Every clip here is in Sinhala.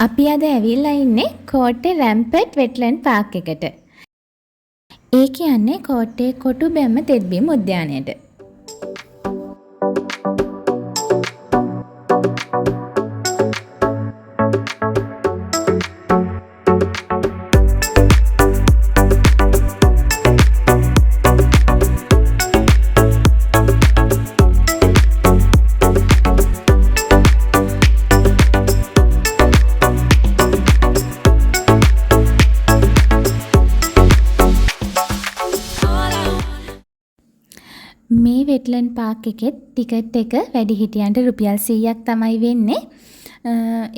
අපි අද ඇවිල්ලා ඉන්නේ කෝට්ටේ රැම්පට් වෙට්ලන්ඩ් පාර්ක් එකට. ඒ කියන්නේ කෝට්ටේ කොටු බැම්ම තෙත්බීම් උද්‍යානයට. මේ වෙට්ලන්ඩ් පාර්ක් එකේ ටිකට් එක වැඩිහිටියන්ට රුපියල් 100ක් තමයි වෙන්නේ.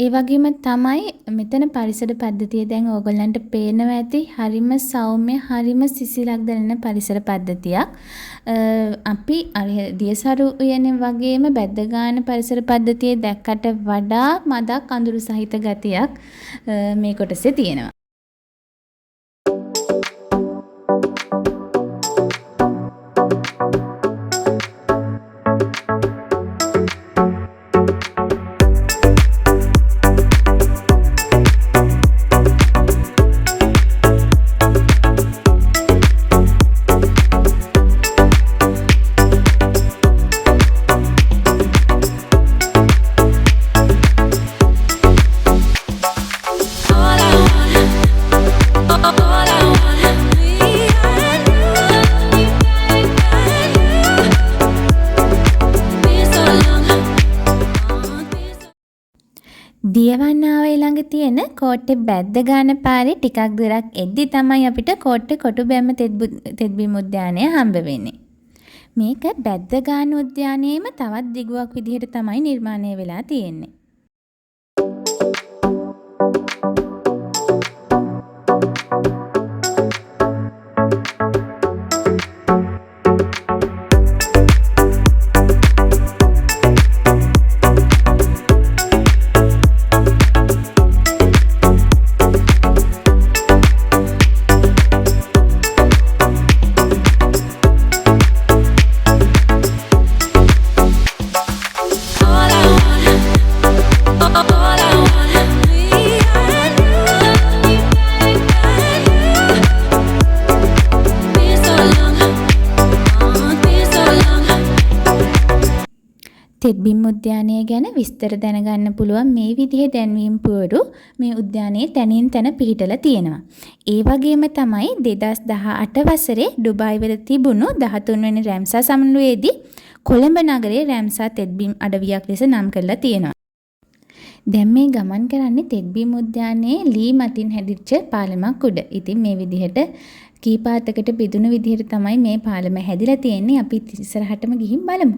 ඒ වගේම තමයි මෙතන පරිසර පද්ධතිය දැන් ඕගොල්ලන්ට පේනවා ඇති. හරිම සෞම්‍ය, හරිම සිසිලක් දැනෙන පරිසර පද්ධතියක්. අපි අර දියසරු උයනේ වගේම බැද්ද ගන්න පරිසර පද්ධතියේ දැක්කට වඩා මදක් අඳුරු සහිත ගතියක් මේ කොටසේ තියෙනවා. දියවන්නාවේ ළඟ තියෙන කෝට්ටේ බැද්ද ගන්න පාරේ ටිකක් දුරක් එද්දි තමයි අපිට කෝට්ටේ කොටු බැම්ම තෙත්බීම් උද්‍යානය හම්බ වෙන්නේ. මේක බැද්ද ගන්න උද්‍යානයේම තවත් දිගුවක් විදිහට තමයි නිර්මාණය වෙලා තියෙන්නේ. තෙත්බීම් උද්‍යානය ගැන විස්තර දැනගන්න පුළුවන් මේ විදිහේ දැන්වීම් පුවරු මේ උද්‍යානයේ තැනින් තැන පිහිටලා තියෙනවා. ඒ වගේම තමයි 2018 වසරේ ඩුබායි වල තිබුණු 13 වෙනි රැම්සා සමුළුවේදී කොළඹ නගරයේ රැම්සා තෙත්බීම් අඩවියක් ලෙස නම් කරලා තියෙනවා. දැන් මේ ගමන් කරන්නේ තෙත්බීම් උද්‍යානයේ ලී මතින් හැදිච්ච පාලමක් උඩ. ඉතින් මේ විදිහට කීපාතකට බෙදුණු විදිහට තමයි මේ පාලම හැදිලා තියෙන්නේ. අපි ඉස්සරහටම ගිහින් බලමු.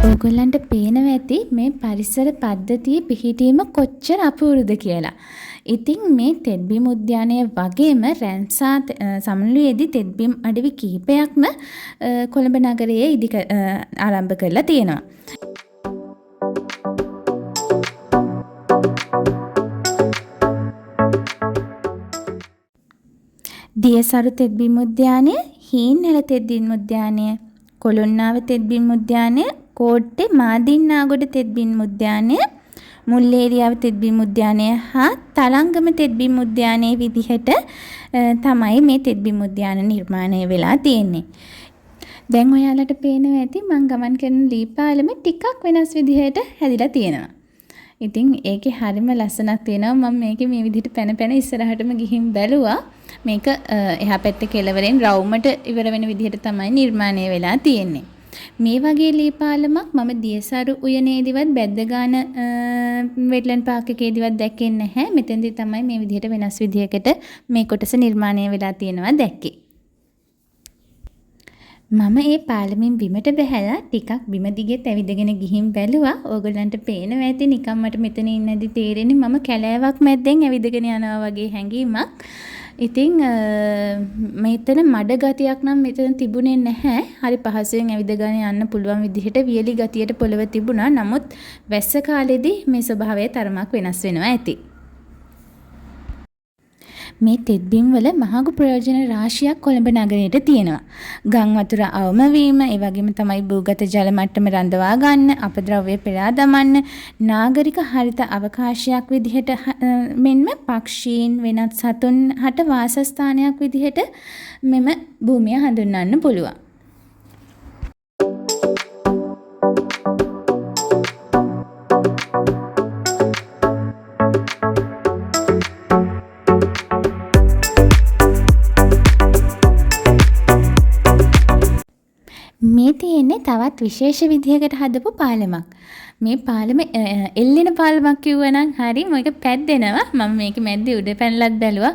ඔයගොල්ලන්ට පේනවා ඇති මේ පරිසර පද්ධතිය පිහිටීම කොච්චර අපූර්වද කියලා. ඉතින් මේ තෙත්බීම් උද්‍යානය වගේම රැම්සා සමුළුවේදී තෙත්බීම් අඩවි කිහිපයක්ම කොළඹ නගරයේ ආරම්භ කරලා තියෙනවා. දියසරු තෙත්බීම් උද්‍යානය, හීන්හැල තෙත්බීම් උද්‍යානය, කොළොන්නාව තෙත්බීම් උද්‍යානය, කෝට්ටේ මාදින්නාගොඩ තෙත්බීම් උද්‍යානය, මුල්ලේරියාව තෙත්බීම් උද්‍යානය හා තලංගම තෙත්බීම් උද්‍යානයේ විදිහට තමයි මේ තෙත්බීම් උද්‍යාන නිර්මාණය වෙලා තියෙන්නේ. දැන් ඔයාලට පේනවා ඇති මම ගමන් කරන ලී පාලම ටිකක් වෙනස් විදිහට හැදිලා තියෙනවා. ඉතින් ඒකේ හරිම ලස්සනක් තියෙනවා. මම මේකේ මේ විදිහට පැන පැන ඉස්සරහටම ගිහින් බැලුවා. මේක එහා පැත්තේ කෙළවරෙන් රවුමට ඉවර වෙන විදිහට තමයි නිර්මාණය වෙලා තියෙන්නේ. මේ වගේ ලී පාලමක් මම දියසරු උයනේදිවත් බැද්දගාන වෙට්ලන්ඩ් පාර්ක් එකේදිවත් දැක්කේ නැහැ. මෙතෙන්දී තමයි මේ විදිහට වෙනස් විදිහකට මේ කොටස නිර්මාණය වෙලා තියෙනවා දැක්කේ. මම ඒ පාලමෙන් බිමට බැහැලා ටිකක් බිම දිගෙත් ඇවිදගෙන ගිහින් බැලුවා. ඕගොල්ලන්ට පේනවා ඇති නිකන් මට මෙතන ඉන්නදී තේරෙන්නේ මම කැලෑවක් මැද්දෙන් ඇවිදගෙන යනවා වගේ හැඟීමක්. ඉතින් මෙතන මඩ ගතියක් නම් මෙතන තිබුණේ නැහැ. හරි පහසුවෙන් ඇවිදගෙන යන්න පුළුවන් විදිහට වියලි ගතියට පොළව තිබුණා. නමුත් වැස්ස කාලෙදී මේ ස්වභාවය තරමක් වෙනස් වෙනවා ඇති. මේ තෙත්බිම් වල මහඟු ප්‍රයෝජන රාශියක් කොළඹ නගරයට තියෙනවා. ගම් වතුර අවම වීම, ඒ වගේම තමයි භූගත ජල මට්ටම රඳවා ගන්න, අපද්‍රව්‍ය පෙරා දමන්න, නාගරික හරිත අවකාශයක් විදිහට මෙන්ම පක්ෂීන් වෙනත් සතුන් හට වාසස්ථානයක් විදිහට මෙම භූමිය හඳුන්වන්න පුළුවන්. මේ තියෙන්නේ තවත් විශේෂ විදිහකට හදපු පාලමක්. මේ පාලම එල්ලෙන පාලමක් කිව්වනම් හරි මොකද පැද්දෙනවා. මම මේක මැද්දේ උඩ පැනලත් බැලුවා.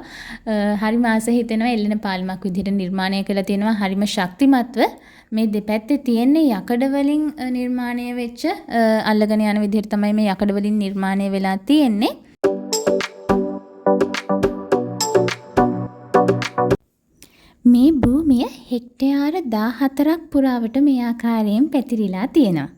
හරිම ආස හිතෙනවා එල්ලෙන පාලමක් විදිහට නිර්මාණය කරලා තියෙනවා. හරිම ශක්තිමත්ව මේ දෙපැත්තේ තියෙන්නේ යකඩ වලින් නිර්මාණය වෙච්ච අල්ලගෙන යන විදිහට තමයි මේ යකඩ වලින් නිර්මාණය වෙලා තියෙන්නේ. මේ භූමිය හෙක්ටයාර 14ක් පුරාවට මේ ආකාරයෙන් පැතිරිලා තියෙනවා.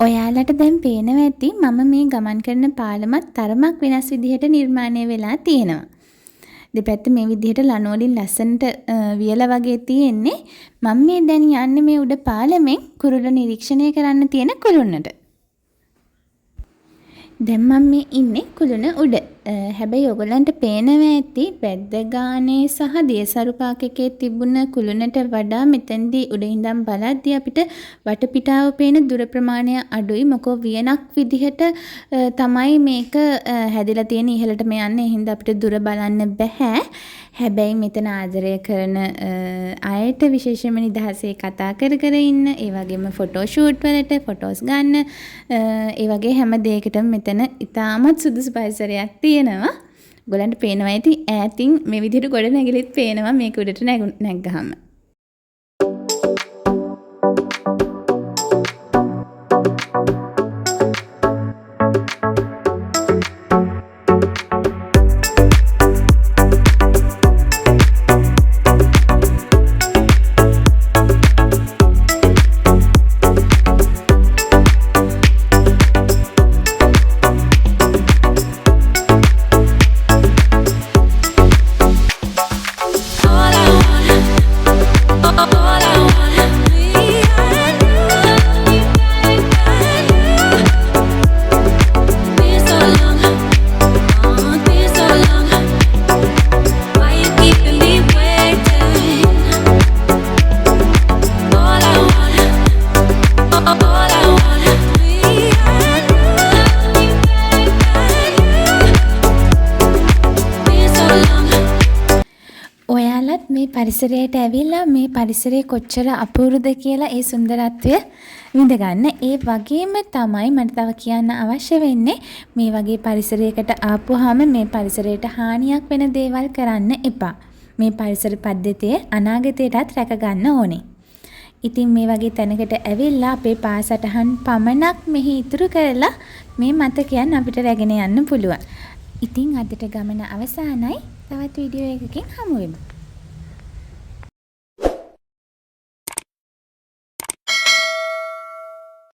ඔයාලට දැන් පේනවා ඇති මම මේ ගමන් කරන පාලමත් තරමක් වෙනස් විදිහට නිර්මාණය වෙලා තියෙනවා. දෙපැත්ත මේ විදිහට ලණු වලින් ලස්සනට වියලා වගේ තියෙන්නේ. මම මේ දැන් යන්නේ මේ උඩ පාලමෙන් කුරුල්ල නිරීක්ෂණය කරන්න තියෙන කුළුණට. දැන් මම මේ ඉන්නේ කුළුණ උඩ. හැබැයි ඔයගොල්ලන්ට පේනවා ඇති බැද්දගානේ සහ දියසරු පාක් එකේ තිබුණ කුළුණට වඩා මෙතෙන්දී උඩ ඉඳන් බලද්දී අපිට වටපිටාව පේන දුර ප්‍රමාණය අඩුයි. මොකෝ වියනක් විදිහට තමයි මේක හැදිලා තියෙන ඉහළටම යන්නේ. ඒ හින්දා අපිට දුර බලන්න බෑ. හැබැයි මෙතන ආදරය කරන අයට විශේෂයෙන්ම නිදහසේ කතා කර කර ඉන්න, ඒ වගේම ෆොටෝ ෂූට් වලට ෆොටෝස් ගන්න, ඒ වගේ හැම දෙයකටම මෙතන ඉතාමත් සුදුසු පරිසරයක් තියෙනවා. ඔයගලන්ට පේනවා ඇති ඈතින් මේ විදිහට ගොඩ නැගිලිත් පේනවා මේක උඩට නැග්ගහම. මේ පරිසරයට ඇවිල්ලා මේ පරිසරය කොච්චර අපූර්වද කියලා ඒ සුන්දරත්වය විඳගන්න. ඒ වගේම තමයි මට තව කියන්න අවශ්‍ය වෙන්නේ මේ වගේ පරිසරයකට ආපුවාම මේ පරිසරයට හානියක් වෙන දේවල් කරන්න එපා. මේ පරිසර පද්ධතිය අනාගතයටත් රැක ගන්න ඕනේ. ඉතින් මේ වගේ තැනකට ඇවිල්ලා අපේ පාසටහන් පමණක් මෙහි ඉතුරු කරලා මේ මතකයන් අපිට රැගෙන යන්න පුළුවන්. ඉතින් අදට ගමන අවසానයි. තවත් වීඩියෝ එකකින් හමු වෙමු.